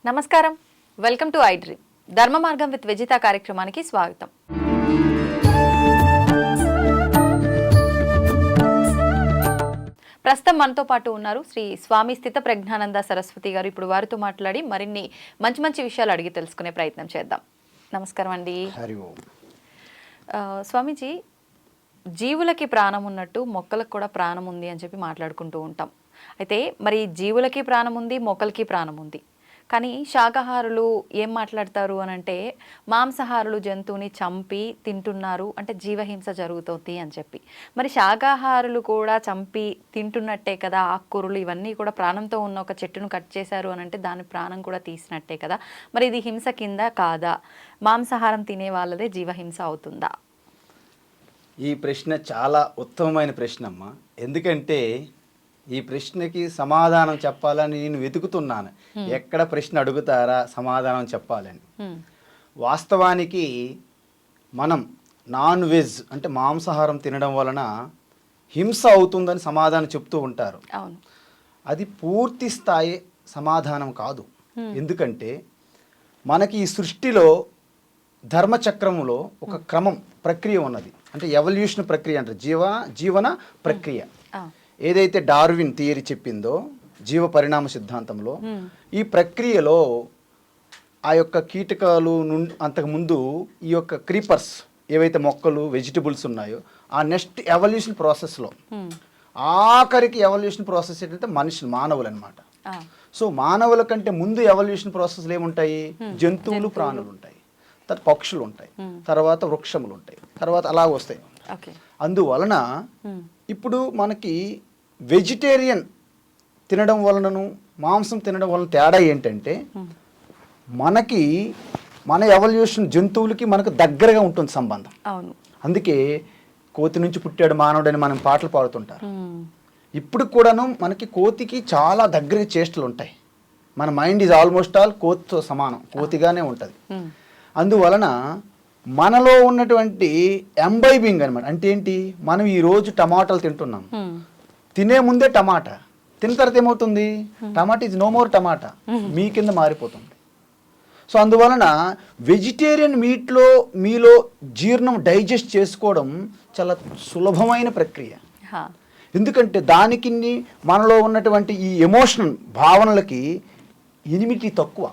నమస్కారం, welcome to I dream. ధర్మ మార్గం విత్ విజిత కార్యక్రమానికి స్వాగతం. ప్రస్తుతం మనతో పాటు ఉన్నారు శ్రీ స్వామి స్థిత ప్రజ్ఞానంద సరస్వతి గారు. ఇప్పుడు వారితో మాట్లాడి మరిన్ని మంచి మంచి విషయాలు అడిగి తెలుసుకునే ప్రయత్నం చేద్దాం. నమస్కారం అండి. స్వామీజీ, జీవులకి ప్రాణం ఉన్నట్టు మొక్కలకు కూడా ప్రాణం ఉంది అని చెప్పి మాట్లాడుకుంటూ ఉంటాం. అయితే మరి జీవులకి ప్రాణం ఉంది, మొక్కలకి ప్రాణం ఉంది. కానీ శాకాహారులు ఏం మాట్లాడతారు అని అంటే, మాంసాహారులు జంతువుని చంపి తింటున్నారు అంటే జీవహింస జరుగుతుంది అని చెప్పి. మరి శాకాహారులు కూడా చంపి తింటున్నట్టే కదా, ఆకుకూరలు ఇవన్నీ కూడా ప్రాణంతో ఉన్న ఒక చెట్టును కట్ చేశారు అని అంటే దాని ప్రాణం కూడా తీసినట్టే కదా. మరి ఇది హింస కింద కాదా? మాంసాహారం తినే వాళ్ళదే జీవహింస అవుతుందా? ఈ ప్రశ్న చాలా ఉత్తమమైన ప్రశ్న అమ్మ. ఎందుకంటే ఈ ప్రశ్నకి సమాధానం చెప్పాలని నేను వెతుకుతున్నాను. ఎక్కడ ప్రశ్న అడుగుతారా సమాధానం చెప్పాలని. వాస్తవానికి మనం నాన్ వెజ్ అంటే మాంసాహారం తినడం వలన హింస అవుతుందని సమాధానం చెప్తూ ఉంటారు. అది పూర్తి స్థాయి సమాధానం కాదు. ఎందుకంటే మనకి ఈ సృష్టిలో ధర్మచక్రములో ఒక క్రమం ప్రక్రియ ఉన్నది. అంటే ఎవల్యూషన్ ప్రక్రియ అంటారు, జీవన ప్రక్రియ. ఏదైతే డార్విన్ థియరీ చెప్పిందో జీవ పరిణామ సిద్ధాంతంలో, ఈ ప్రక్రియలో ఆ యొక్క కీటకాలు అంతకుముందు ఈ యొక్క క్రీపర్స్ ఏవైతే మొక్కలు వెజిటబుల్స్ ఉన్నాయో ఆ నెక్స్ట్ ఎవల్యూషన్ ప్రాసెస్లో ఆఖరికి ఎవల్యూషన్ ప్రాసెస్ ఏంటంటే మానవులు అనమాట. సో మానవుల కంటే ముందు ఎవల్యూషన్ ప్రాసెస్లు ఏముంటాయి? జంతువులు, ప్రాణులు ఉంటాయి, తర్వాత పక్షులు ఉంటాయి, తర్వాత వృక్షములు ఉంటాయి, తర్వాత అలా వస్తాయి. అందువలన ఇప్పుడు మనకి వెజిటేరియన్ తినడం వలనను మాంసం తినడం వలన తేడా ఏంటంటే, మనకి మన ఎవల్యూషన్ జంతువులకి మనకు దగ్గరగా ఉంటుంది సంబంధం. అందుకే కోతి నుంచి పుట్టాడు మానవుడని మనం పాటలు పాడుతుంటారు. ఇప్పుడు కూడాను మనకి కోతికి చాలా దగ్గర చేష్టలు ఉంటాయి. మన మైండ్ ఈజ్ ఆల్మోస్ట్ ఆల్ కోతితో సమానం, కోతిగానే ఉంటుంది. అందువలన మనలో ఉన్నటువంటి ఎంబైబింగ్ అనమాట. అంటే ఏంటి? మనం ఈరోజు టమాటాలు తింటున్నాం, తినే ముందే టమాటా, తిన్న తర్వాత ఏమవుతుంది? టమాటా ఈజ్ నో మోర్ టమాటా, మీ కింద మారిపోతుంది. సో అందువలన వెజిటేరియన్ మీట్లో మీలో జీర్ణం డైజెస్ట్ చేసుకోవడం చాలా సులభమైన ప్రక్రియ. ఎందుకంటే దానికి మనలో ఉన్నటువంటి ఈ ఎమోషనల్ భావనలకి ఎనిమిటీ తక్కువ.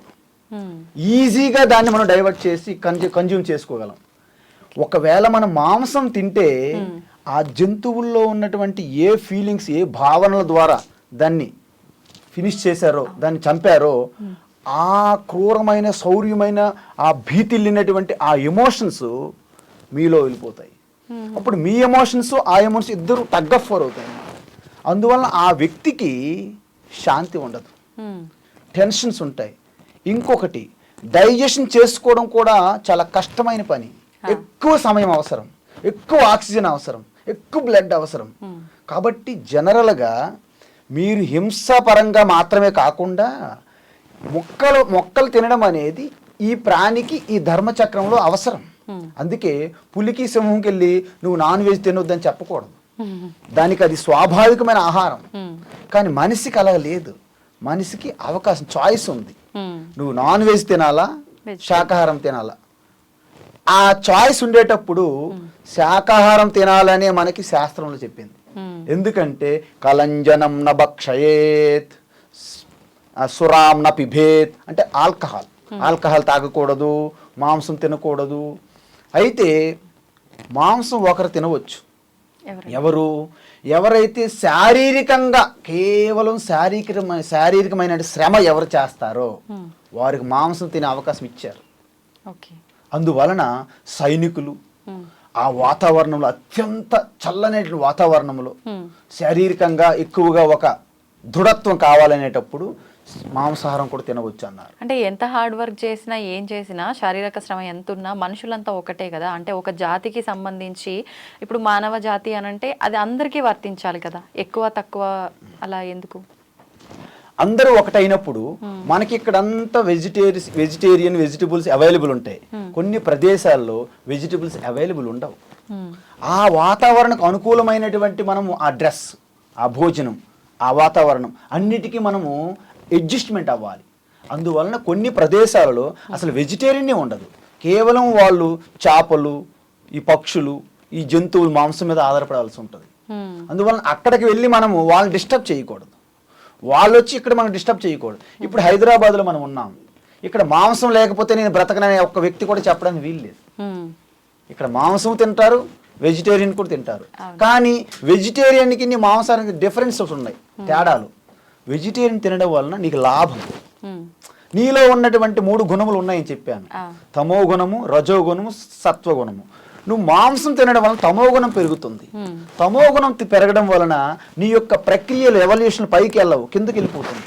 ఈజీగా దాన్ని మనం డైవర్ట్ చేసి కన్జ్యూమ్ చేసుకోగలం. ఒకవేళ మనం మాంసం తింటే ఆ జంతువుల్లో ఉన్నటువంటి ఏ ఫీలింగ్స్, ఏ భావనల ద్వారా దాన్ని ఫినిష్ చేశారో, దాన్ని చంపారో, ఆ క్రూరమైన శౌర్యమైన ఆ భీతిల్లినటువంటి ఆ ఎమోషన్స్ మీలో వెళ్ళిపోతాయి. అప్పుడు మీ ఎమోషన్స్ ఆ ఎమోషన్స్ ఇద్దరు టగ్ ఆఫ్ వార్ అవుతాయి. అందువలన ఆ వ్యక్తికి శాంతి ఉండదు, టెన్షన్స్ ఉంటాయి. ఇంకొకటి, డైజెషన్ చేసుకోవడం కూడా చాలా కష్టమైన పని. ఎక్కువ సమయం అవసరం, ఎక్కువ ఆక్సిజన్ అవసరం, ఎక్కువ బ్లడ్ అవసరం. కాబట్టి జనరల్గా మీరు హింసాపరంగా మాత్రమే కాకుండా మొక్కలు తినడం అనేది ఈ ప్రాణికి ఈ ధర్మచక్రంలో అవసరం. అందుకే పులికి సింహంకి వెళ్ళి నువ్వు నాన్ వెజ్ తినొద్దని చెప్పకూడదు. దానికి అది స్వాభావికమైన ఆహారం. కానీ మనిషికి అలా లేదు. మనిషికి అవకాశం, చాయిస్ ఉంది. నువ్వు నాన్ వెజ్ తినాలా, శాకాహారం తినాలా. ఆ చాయిస్ ఉండేటప్పుడు శాకాహారం తినాలనే మనకి శాస్త్రంలో చెప్పింది. ఎందుకంటే కలంజనం న భక్షయేత్, సురాం న పిభేత్, అంటే ఆల్కహాల్ తాగకూడదు, మాంసం తినకూడదు. అయితే మాంసం ఒకరు తినవచ్చు. ఎవరైతే శారీరకంగా కేవలం శారీరకమైన శ్రమ ఎవరు చేస్తారో వారికి మాంసం తినే అవకాశం ఇచ్చారు. అందువలన సైనికులు ఆ వాతావరణంలో, అత్యంత చల్లనే వాతావరణంలో శారీరకంగా ఎక్కువగా ఒక దృఢత్వం కావాలనేటప్పుడు మాంసాహారం కూడా తినవచ్చు అన్నారు. అంటే ఎంత హార్డ్ వర్క్ చేసినా, ఏం చేసినా, శారీరక శ్రమ ఎంత ఉన్నా మనుషులంతా ఒకటే కదా. అంటే ఒక జాతికి సంబంధించి ఇప్పుడు మానవ జాతి అని అంటే అది అందరికీ వర్తించాలి కదా, ఎక్కువ తక్కువ అలా ఎందుకు? అందరూ ఒకటైనప్పుడు మనకి ఇక్కడంతా వెజిటేరియన్ వెజిటబుల్స్ అవైలబుల్ ఉంటాయి. కొన్ని ప్రదేశాల్లో వెజిటబుల్స్ అవైలబుల్ ఉండవు. ఆ వాతావరణకు అనుకూలమైనటువంటి మనము ఆ డ్రెస్, ఆ భోజనం, ఆ వాతావరణం అన్నిటికీ మనము అడ్జస్ట్మెంట్ అవ్వాలి. అందువలన కొన్ని ప్రదేశాలలో అసలు వెజిటేరియనే ఉండదు, కేవలం వాళ్ళు చేపలు, ఈ పక్షులు, ఈ జంతువులు మాంసం మీద ఆధారపడాల్సి ఉంటుంది. అందువలన అక్కడికి వెళ్ళి మనము వాళ్ళని డిస్టర్బ్ చేయకూడదు, వాళ్ళు వచ్చి ఇక్కడ మనం డిస్టర్బ్ చేయకూడదు. ఇప్పుడు హైదరాబాద్లో మనం ఉన్నాం, ఇక్కడ మాంసం లేకపోతే నేను బ్రతకననే ఒక్క వ్యక్తి కూడా చెప్పడానికి వీలు లేదు. ఇక్కడ మాంసం తింటారు, వెజిటేరియన్ కూడా తింటారు. కానీ వెజిటేరియన్కి మాంసానికి డిఫరెన్సెస్ ఉన్నాయి, తేడాలు. వెజిటేరియన్ తినడం వలన నీకు లాభం. నీలో ఉన్నటువంటి 3 గుణములు ఉన్నాయని చెప్పాను, తమో గుణము, రజో గుణము, సత్వ గుణము. నువ్వు మాంసం తినడం వలన తమో గుణం పెరుగుతుంది. తమో గుణం పెరగడం వలన నీ యొక్క ప్రక్రియలు ఎవల్యూషన్ పైకి వెళ్ళవు, కిందకి వెళ్ళిపోతుంది.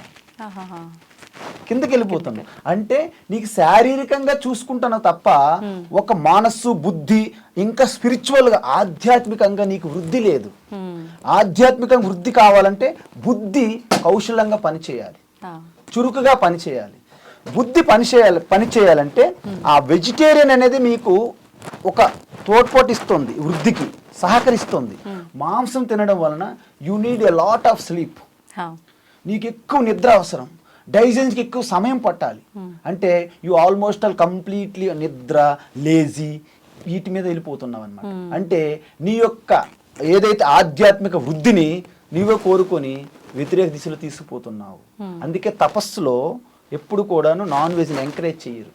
కిందకి వెళ్ళిపోతుంది అంటే నీకు శారీరకంగా చూసుకుంటున్నావు తప్ప ఒక మనస్సు, బుద్ధి, ఇంకా స్పిరిచువల్గా ఆధ్యాత్మికంగా నీకు వృద్ధి లేదు. ఆధ్యాత్మికంగా వృద్ధి కావాలంటే బుద్ధి కౌశలంగా పనిచేయాలి, చురుకుగా పనిచేయాలి. బుద్ధి పనిచేయాలంటే ఆ వెజిటేరియన్ అనేది మీకు ఒక తోడ్పాటు ఇస్తుంది, వృద్ధికి సహకరిస్తుంది. మాంసం తినడం వలన you need a lot of sleep. నీకు ఎక్కువ నిద్ర అవసరం, డైజెషన్కి ఎక్కువ సమయం పట్టాలి. అంటే యూ ఆల్మోస్ట్ ఆల్ కంప్లీట్లీ నిద్ర, లేజీ, వీటి మీద వెళ్ళిపోతున్నావు అనమాట. అంటే నీ యొక్క ఏదైతే ఆధ్యాత్మిక వృద్ధిని నీవే కోరుకొని వ్యతిరేక దిశలో తీసుకుపోతున్నావు. అందుకే తపస్సులో ఎప్పుడు కూడాను నాన్ వెజ్ని ఎంకరేజ్ చేయరు.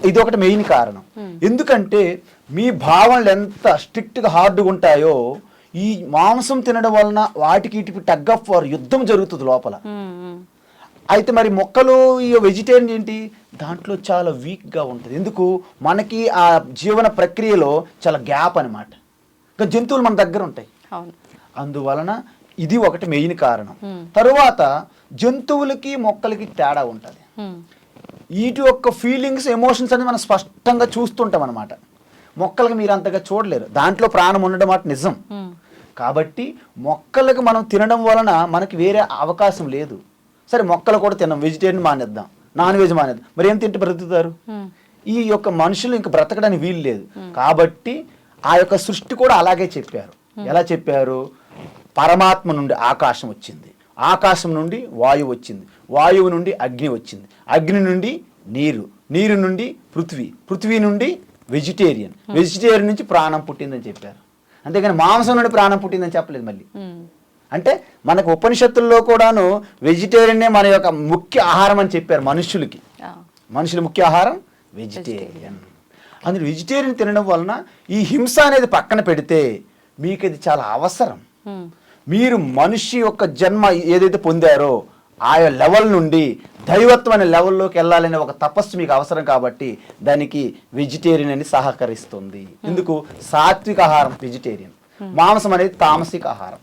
ఇది ఒకటి మెయిన్ కారణం. ఎందుకంటే మీ భావనలు ఎంత స్ట్రిక్ట్గా హార్డ్గా ఉంటాయో, ఈ మాంసం తినడం వలన వాటికి ఇటు టగ్ ఆఫ్ వార్, యుద్ధం జరుగుతుంది లోపల. అయితే మరి మొక్కలు, ఈ వెజిటేరియన్ ఏంటి, దాంట్లో చాలా వీక్గా ఉంటుంది. ఎందుకు, మనకి ఆ జీవన ప్రక్రియలో చాలా గ్యాప్ అనమాట. ఇంకా జంతువులు మన దగ్గర ఉంటాయి. అందువలన ఇది ఒకటి మెయిన్ కారణం. తరువాత జంతువులకి మొక్కలకి తేడా ఉంటుంది. వీటి యొక్క ఫీలింగ్స్, ఎమోషన్స్ అనేది మనం స్పష్టంగా చూస్తుంటాం అనమాట. మొక్కలకు మీరు అంతగా చూడలేరు, దాంట్లో ప్రాణం ఉండడం మాట నిజం. కాబట్టి మొక్కలకు మనం తినడం వలన మనకి వేరే అవకాశం లేదు. సరే మొక్కలు కూడా తిన్నాం, వెజిటేరియన్ మానేద్దాం, నాన్ వెజ్ మానేద్దాం, మరి ఏం తింటే బ్రతుకుతారు? ఈ యొక్క మనుషులు ఇంక బ్రతకడానికి వీలు లేదు. కాబట్టి ఆ యొక్క సృష్టి కూడా అలాగే చెప్పారు. ఎలా చెప్పారు? పరమాత్మ నుండి ఆకాశం వచ్చింది, ఆకాశం నుండి వాయువు వచ్చింది, వాయువు నుండి అగ్ని వచ్చింది, అగ్ని నుండి నీరు, నీరు నుండి పృథ్వీ, పృథ్వీ నుండి వెజిటేరియన్, వెజిటేరియన్ నుంచి ప్రాణం పుట్టిందని చెప్పారు. అంతేగాని మాంసం నుండి ప్రాణం పుట్టిందని చెప్పలేదు. మళ్ళీ అంటే మనకు ఉపనిషత్తుల్లో కూడాను వెజిటేరియనే మన యొక్క ముఖ్య ఆహారం అని చెప్పారు మనుషులకి. మనుషుల ముఖ్య ఆహారం వెజిటేరియన్. అందులో వెజిటేరియన్ తినడం వలన ఈ హింస అనేది పక్కన పెడితే మీకు అది చాలా అవసరం. మీరు మనిషి యొక్క జన్మ ఏదైతే పొందారో ఆ లెవెల్ నుండి దైవత్వం అనే లెవెల్లోకి వెళ్ళాలనే ఒక తపస్సు మీకు అవసరం. కాబట్టి దానికి వెజిటేరియన్ అని సహకరిస్తుంది. ఎందుకు? సాత్విక ఆహారం వెజిటేరియన్, మాంసం అనేది తామసిక ఆహారం.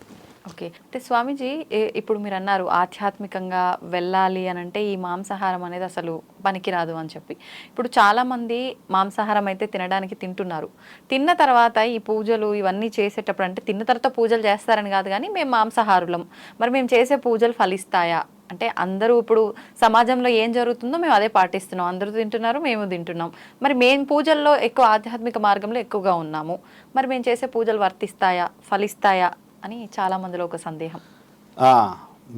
ఓకే, అంటే స్వామీజీ ఇప్పుడు మీరు అన్నారు ఆధ్యాత్మికంగా వెళ్ళాలి అని అంటే ఈ మాంసాహారం అనేది అసలు పనికిరాదు అని చెప్పి. ఇప్పుడు చాలామంది మాంసాహారం అయితే తినడానికి తింటున్నారు. తిన్న తర్వాత ఈ పూజలు ఇవన్నీ చేసేటప్పుడు, అంటే తిన్న తర్వాత పూజలు చేస్తారని కాదు కానీ మేము మాంసాహారులం, మరి మేము చేసే పూజలు ఫలిస్తాయా? అంటే అందరూ ఇప్పుడు సమాజంలో ఏం జరుగుతుందో మేము అదే పాటిస్తున్నాం, అందరూ తింటున్నారు మేము తింటున్నాం, మరి మేము పూజల్లో ఎక్కువ ఆధ్యాత్మిక మార్గంలో ఎక్కువగా ఉన్నాము, మరి మేము చేసే పూజలు వర్తిస్తాయా, ఫలిస్తాయా అని చాలా మందిలో ఒక సందేహం.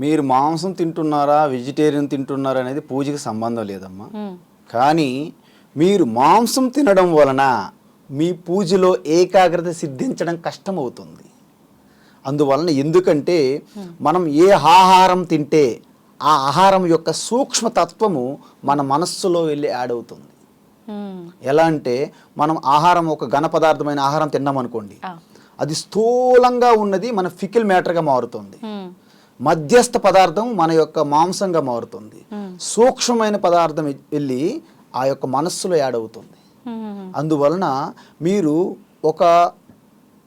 మీరు మాంసం తింటున్నారా, వెజిటేరియన్ తింటున్నారా అనేది పూజకి సంబంధం లేదమ్మా. కానీ మీరు మాంసం తినడం వలన మీ పూజలో ఏకాగ్రత సిద్ధించడం కష్టమవుతుంది. అందువలన ఎందుకంటే మనం ఏ ఆహారం తింటే ఆ ఆహారం యొక్క సూక్ష్మతత్వము మన మనస్సులో వెళ్ళి యాడ్ అవుతుంది. ఎలా అంటే మనం ఆహారం, ఒక ఘన పదార్థమైన ఆహారం తిన్నాం అనుకోండి, అది స్థూలంగా ఉన్నది మన ఫికిల్ మ్యాటర్గా మారుతుంది. మధ్యస్థ పదార్థం మన యొక్క మాంసంగా మారుతుంది. సూక్ష్మమైన పదార్థం వెళ్ళి ఆ యొక్క మనస్సులో యాడ్ అవుతుంది. అందువలన మీరు ఒక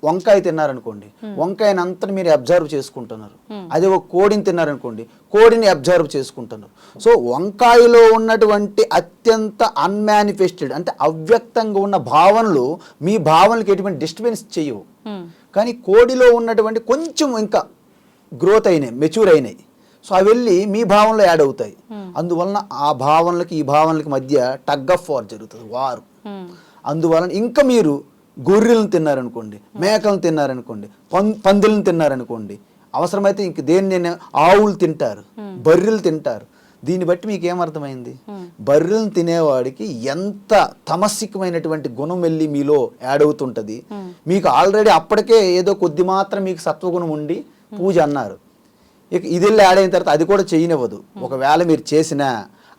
వంకాయ తిన్నారనుకోండి, వంకాయని అంతా మీరు అబ్జర్వ్ చేసుకుంటున్నారు. అదే ఒక కోడిని తిన్నారనుకోండి, కోడిని అబ్జర్వ్ చేసుకుంటున్నారు. సో వంకాయలో ఉన్నటువంటి అత్యంత అన్మానిఫెస్టెడ్, అంటే అవ్యక్తంగా ఉన్న భావనలు మీ భావనలకు ఎటువంటి డిస్టర్బెన్స్ చేయవు. కానీ కోడిలో ఉన్నటువంటి కొంచెం ఇంకా గ్రోత్ అయినాయి, మెచ్యూర్ అయినాయి, సో అవి వెళ్ళి మీ భావనలో యాడ్ అవుతాయి. అందువలన ఆ భావనలకి ఈ భావనలకి మధ్య టగ్ ఆఫ్ వార్ జరుగుతుంది, వారు. అందువలన ఇంకా మీరు గొర్రెలను తిన్నారనుకోండి, మేకలను తిన్నారనుకోండి, పందులను తిన్నారనుకోండి, అవసరమైతే ఇంక దేన్ని ఆవులు తింటారు, బర్రెలు తింటారు, దీన్ని బట్టి మీకు ఏమర్థమైంది? బర్రెలను తినేవాడికి ఎంత తమస్సికమైనటువంటి గుణం వెళ్ళి మీలో యాడ్ అవుతుంటుంది. మీకు ఆల్రెడీ అప్పటికే ఏదో కొద్ది మాత్రం మీకు సత్వగుణం ఉండి పూజ అన్నారు, ఇక ఇది వెళ్ళి యాడ్ అయిన తర్వాత అది కూడా చేయనివ్వదు. ఒకవేళ మీరు చేసినా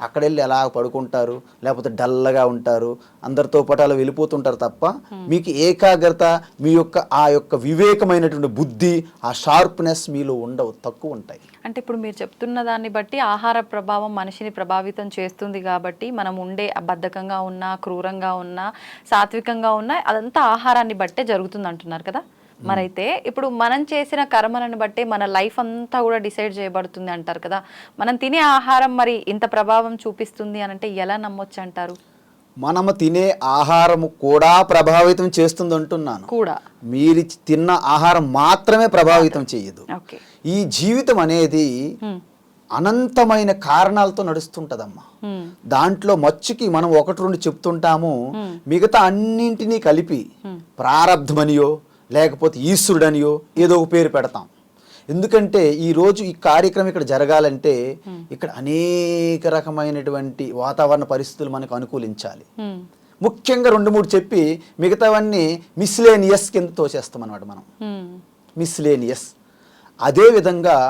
అక్కడ వెళ్ళి ఎలా పడుకుంటారు, లేకపోతే డల్గా ఉంటారు, అందరితో పాటు అలా వెళ్ళిపోతుంటారు తప్ప మీకు ఏకాగ్రత, మీ యొక్క ఆ యొక్క వివేకమైనటువంటి బుద్ధి, ఆ షార్ప్నెస్ మీలో ఉండవు, తక్కువ ఉంటాయి. అంటే ఇప్పుడు మీరు చెప్తున్న దాన్ని బట్టి ఆహార ప్రభావం మనిషిని ప్రభావితం చేస్తుంది కాబట్టి మనం ఉండే బద్ధకంగా ఉన్నా, క్రూరంగా ఉన్నా, సాత్వికంగా ఉన్నా అదంతా ఆహారాన్ని బట్టే జరుగుతుంది అంటున్నారు కదా. మరైతే ఇప్పుడు మనం చేసిన కర్మలను బట్టే మన లైఫ్ అంతా కూడా డిసైడ్ చేయబడుతుంది అంటారు కదా. మనం తినే ఆహారం మరి ఇంత ప్రభావం చూపిస్తుంది అని అంటే ఎలా నమ్మొచ్చు అంటారు? మనము తినే ఆహారము కూడా ప్రభావితం చేస్తుంది అంటున్నాను. కూడా మీరు తిన్న ఆహారం మాత్రమే ప్రభావితం చేయదు. ఈ జీవితం అనేది అనంతమైన కారణాలతో నడుస్తుంటదమ్మా. దాంట్లో మచ్చుకి మనం ఒకటి రెండు చెప్తుంటాము, మిగతా అన్నింటినీ కలిపి ప్రారబ్ధమనియో లేకపోతే ఈశ్వరుడనియో ఏదో ఒక పేరు పెడతాం. ఎందుకంటే ఈరోజు ఈ కార్యక్రమం ఇక్కడ జరగాలంటే ఇక్కడ అనేక రకమైనటువంటి వాతావరణ పరిస్థితులు మనకు అనుకూలించాలి. ముఖ్యంగా 2-3 చెప్పి మిగతావన్నీ మిస్లేనియస్ కింద తోచేస్తాం అన్నమాట మనం. మిస్లేనియస్. అదేవిధంగా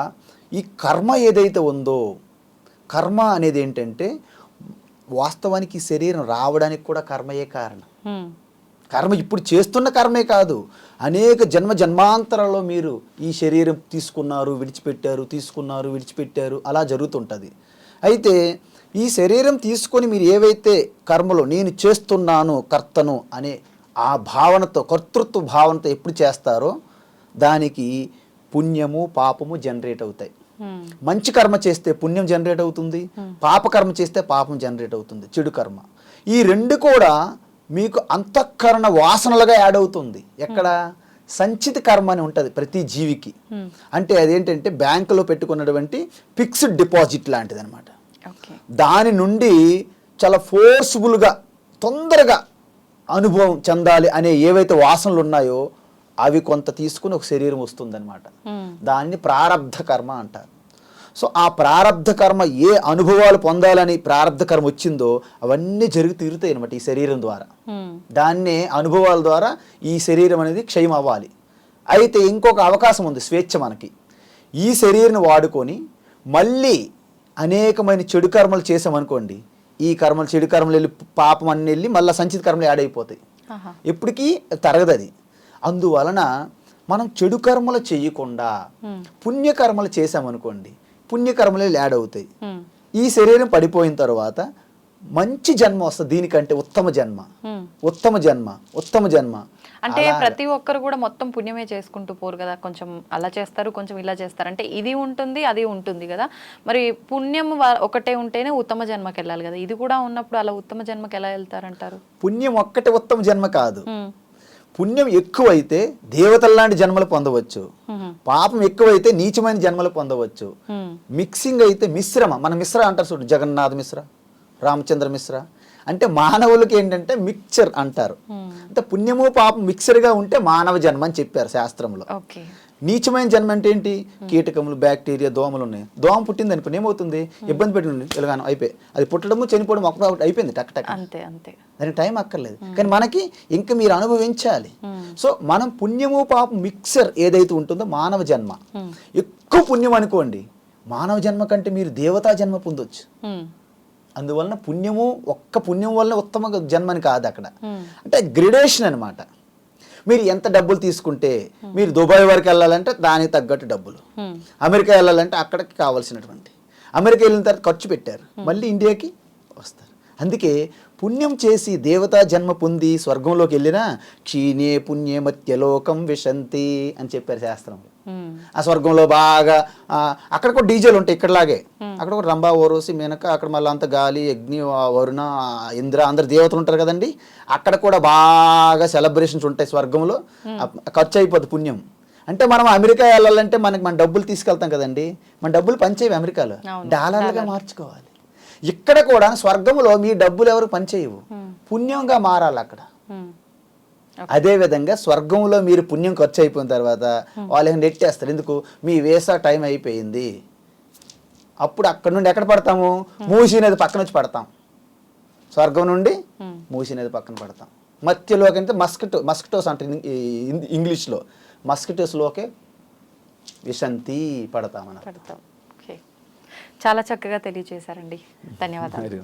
ఈ కర్మ ఏదైతే ఉందో, కర్మ అనేది ఏంటంటే వాస్తవానికి ఈ శరీరం రావడానికి కూడా కర్మయే కారణం. కర్మ ఇప్పుడు చేస్తున్న కర్మే కాదు, అనేక జన్మాంతరాల్లో మీరు ఈ శరీరం తీసుకున్నారు, విడిచిపెట్టారు, తీసుకున్నారు, విడిచిపెట్టారు, అలా జరుగుతుంటుంది. అయితే ఈ శరీరం తీసుకొని మీరు ఏవైతే కర్మలో నేను చేస్తున్నాను, కర్తను అనే ఆ భావనతో, కర్తృత్వ భావనతో ఎప్పుడు చేస్తారో దానికి పుణ్యము పాపము జనరేట్ అవుతాయి. మంచి కర్మ చేస్తే పుణ్యం జనరేట్ అవుతుంది, పాప కర్మ చేస్తే పాపం జనరేట్ అవుతుంది, చెడు కర్మ. ఈ రెండు కూడా మీకు అంతఃకరణ వాసనలుగా యాడ్ అవుతుంది. ఎక్కడ? సంచిత కర్మ అని ఉంటుంది ప్రతి జీవికి. అంటే అదేంటంటే బ్యాంకులో పెట్టుకున్నటువంటి ఫిక్స్డ్ డిపాజిట్ లాంటిది అనమాట. దాని నుండి చాలా ఫోర్స్ఫుల్గా తొందరగా అనుభవం చెందాలి అనే ఏవైతే వాసనలు ఉన్నాయో అవి కొంత తీసుకుని ఒక శరీరం వస్తుందన్నమాట. దాన్ని ప్రారబ్ధ కర్మ అంటారు. సో ఆ ప్రారబ్ధ కర్మ ఏ అనుభవాలు పొందాలని ప్రారబ్ధ కర్మ వచ్చిందో అవన్నీ జరిగి తీరుతాయి అనమాట ఈ శరీరం ద్వారా. దాన్నే అనుభవాల ద్వారా ఈ శరీరం అనేది క్షయం అవ్వాలి. అయితే ఇంకొక అవకాశం ఉంది, స్వేచ్ఛ మనకి. ఈ శరీరాన్ని వాడుకొని మళ్ళీ అనేకమైన చెడు కర్మలు చేసామనుకోండి, ఈ కర్మలు చెడు కర్మలు వెళ్ళి పాపం అన్ని వెళ్ళి మళ్ళీ సంచిత కర్మలు యాడ్ అయిపోతాయి, ఎప్పటికీ తరగదు అది. అందువలన మనం చెడు కర్మలు చేయకుండా పుణ్యకర్మలు చేసామనుకోండి, పుణ్యకర్మలు యాడ్ అవుతాయి. ఈ శరీరం పడిపోయిన తర్వాత మంచి జన్మ వస్తుంది, దీనికంటే ఉత్తమ జన్మ, ఉత్తమ జన్మ, ఉత్తమ జన్మ. అంటే ప్రతి ఒక్కరు కూడా మొత్తం పుణ్యమే చేసుకుంటూ పోరు కదా, కొంచెం అలా చేస్తారు, కొంచెం ఇలా చేస్తారు. అంటే ఇది ఉంటుంది అది ఉంటుంది కదా, మరి పుణ్యం ఒకటే ఉంటేనే ఉత్తమ జన్మకి వెళ్ళాలి కదా, ఇది కూడా ఉన్నప్పుడు అలా ఉత్తమ జన్మకి ఎలా వెళ్తారంటారు? పుణ్యం ఒక్కటే ఉత్తమ జన్మ కాదు. పుణ్యం ఎక్కువైతే దేవతల్లాంటి జన్మలు పొందవచ్చు, పాపం ఎక్కువైతే నీచమైన జన్మలు పొందవచ్చు. మిక్సింగ్ అయితే మిశ్రమ, మన మిశ్ర అంటారు చూడు, జగన్నాథ మిశ్ర, రామచంద్ర మిశ్ర, అంటే మానవులకి ఏంటంటే మిక్చర్ అంటారు. అంటే పుణ్యము పాపం మిక్చర్గా ఉంటే మానవ జన్మ అని చెప్పారు శాస్త్రంలో. నీచమైన జన్మ అంటే ఏంటి? కీటకములు, బ్యాక్టీరియా, దోమలు ఉన్నాయి. దోమ పుట్టింది అనుకోండి ఏమవుతుంది? ఇబ్బంది పెట్టుకుంది, ఎలాగానో అయిపోయి అది పుట్టడము చనిపోవడం ఒక అయిపోయింది, టక్ టక్, అంతే అంతే, దానికి టైం అక్కర్లేదు. కానీ మనకి ఇంకా మీరు అనుభవించాలి. సో మనం పుణ్యము పాపం మిక్సర్ ఏదైతే ఉంటుందో మానవ జన్మ, ఎక్కువ పుణ్యం అనుకోండి మానవ జన్మ కంటే మీరు దేవతా జన్మ పొందొచ్చు. అందువలన పుణ్యము ఒక్క పుణ్యం వల్ల ఉత్తమ జన్మని కాదు అక్కడ, అంటే గ్రేడేషన్ అనమాట. మీరు ఎంత డబ్బులు తీసుకుంటే, మీరు దుబాయ్ వరకు వెళ్ళాలంటే దానికి తగ్గట్టు డబ్బులు, అమెరికా వెళ్ళాలంటే అక్కడికి కావాల్సినటువంటి, అమెరికా వెళ్ళిన తర్వాత ఖర్చు పెట్టారు, మళ్ళీ ఇండియాకి వస్తారు. అందుకే పుణ్యం చేసి దేవతా జన్మ పొంది స్వర్గంలోకి వెళ్ళినా క్షీణే పుణ్యే మత్యలోకం విశంతి అని చెప్పారు శాస్త్రంలో. ఆ స్వర్గంలో బాగా అక్కడ కూడా డీజేలు ఉంటాయి ఇక్కడలాగే, అక్కడ కూడా రంభా, ఓరోసి, మేనక, అక్కడ మళ్ళీ అంత గాలి, అగ్ని, వరుణ, ఇంద్ర అందరు దేవతలు ఉంటారు కదండి. అక్కడ కూడా బాగా సెలబ్రేషన్స్ ఉంటాయి స్వర్గంలో, ఖర్చు అయిపోద్ది పుణ్యం. అంటే మనం అమెరికా వెళ్ళాలంటే మన డబ్బులు తీసుకెళ్తాం కదండి, మన డబ్బులు పనిచేయవు అమెరికాలో, డాలర్లుగా మార్చుకోవాలి. ఇక్కడ కూడా స్వర్గంలో మీ డబ్బులు ఎవరు పనిచేయవు, పుణ్యంగా మారాలి అక్కడ. అదేవిధంగా స్వర్గంలో మీరు పుణ్యం ఖర్చు అయిపోయిన తర్వాత వాళ్ళు నెట్టేస్తారు. ఎందుకు? మీ వీసా టైం అయిపోయింది, అప్పుడు అక్కడ నుండి ఎక్కడ పడతాము? మూసీ నది పక్కన వచ్చి పడతాం. స్వర్గం నుండి మూసీ నది పక్కన పడతాం. మధ్యలోకి అంటే మస్కిటోస్ అంటే ఇంగ్లీష్లో మస్కిటోస్లోకే విశంతి పడతాం. పడతాం. ఓకే, చాలా చక్కగా తెలియజేశారండి. ధన్యవాదాలు.